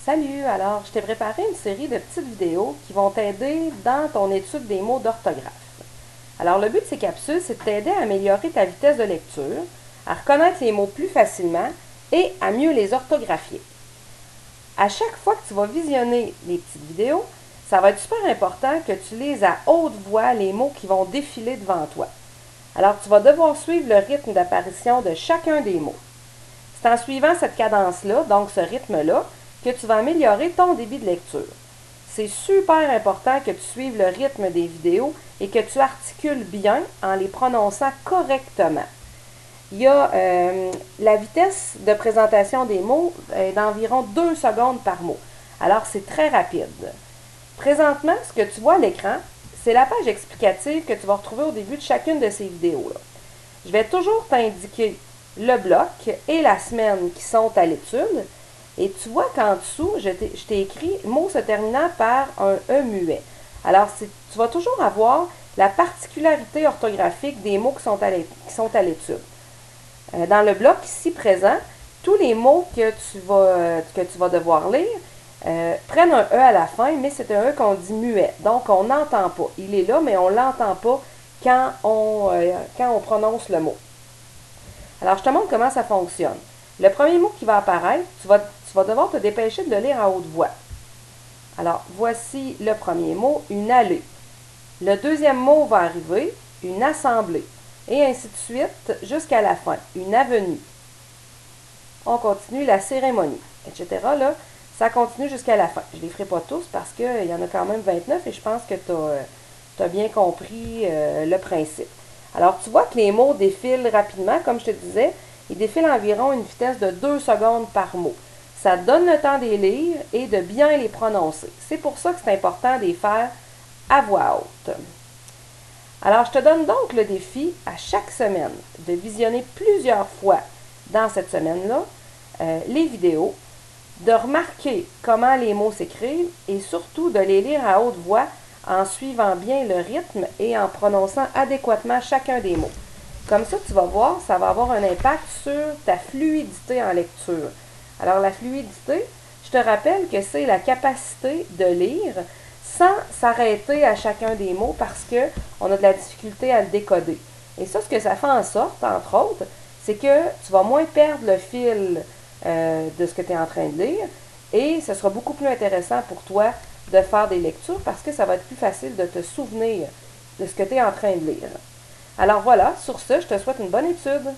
Salut! Alors, je t'ai préparé une série de petites vidéos qui vont t'aider dans ton étude des mots d'orthographe. Alors, le but de ces capsules, c'est de t'aider à améliorer ta vitesse de lecture, à reconnaître les mots plus facilement et à mieux les orthographier. À chaque fois que tu vas visionner les petites vidéos, ça va être super important que tu lises à haute voix les mots qui vont défiler devant toi. Alors, tu vas devoir suivre le rythme d'apparition de chacun des mots. C'est en suivant cette cadence-là, donc ce rythme-là, que tu vas améliorer ton débit de lecture. C'est super important que tu suives le rythme des vidéos et que tu articules bien en les prononçant correctement. Il y a la vitesse de présentation des mots d'environ 2 secondes par mot. Alors, c'est très rapide. Présentement, ce que tu vois à l'écran, c'est la page explicative que tu vas retrouver au début de chacune de ces vidéos-là. Je vais toujours t'indiquer le bloc et la semaine qui sont à l'étude. Et tu vois qu'en dessous, je t'ai écrit mot se terminant par un E muet. Alors, tu vas toujours avoir la particularité orthographique des mots qui sont à l'étude. Dans le bloc ici présent, tous les mots que tu vas devoir lire prennent un E à la fin, mais c'est un E qu'on dit muet. Donc, on n'entend pas. Il est là, mais on ne l'entend pas quand on prononce le mot. Alors, je te montre comment ça fonctionne. Le premier mot qui va apparaître, tu vas devoir te dépêcher de le lire à haute voix. Alors, voici le premier mot, une allée. Le deuxième mot va arriver, une assemblée. Et ainsi de suite jusqu'à la fin, une avenue. On continue la cérémonie, etc. Là, ça continue jusqu'à la fin. Je ne les ferai pas tous parce qu'il y en a quand même 29 et je pense que tu as bien compris le principe. Alors, tu vois que les mots défilent rapidement, comme je te disais, ils défilent environ une vitesse de 2 secondes par mot. Ça donne le temps de les lire et de bien les prononcer. C'est pour ça que c'est important de les faire à voix haute. Alors, je te donne donc le défi à chaque semaine de visionner plusieurs fois dans cette semaine-là les vidéos, de remarquer comment les mots s'écrivent et surtout de les lire à haute voix en suivant bien le rythme et en prononçant adéquatement chacun des mots. Comme ça, tu vas voir, ça va avoir un impact sur ta fluidité en lecture. Alors, la fluidité, je te rappelle que c'est la capacité de lire sans s'arrêter à chacun des mots parce qu'on a de la difficulté à le décoder. Et ça, ce que ça fait en sorte, entre autres, c'est que tu vas moins perdre le fil de ce que tu es en train de lire et ce sera beaucoup plus intéressant pour toi de faire des lectures parce que ça va être plus facile de te souvenir de ce que tu es en train de lire. Alors voilà, sur ce, je te souhaite une bonne étude.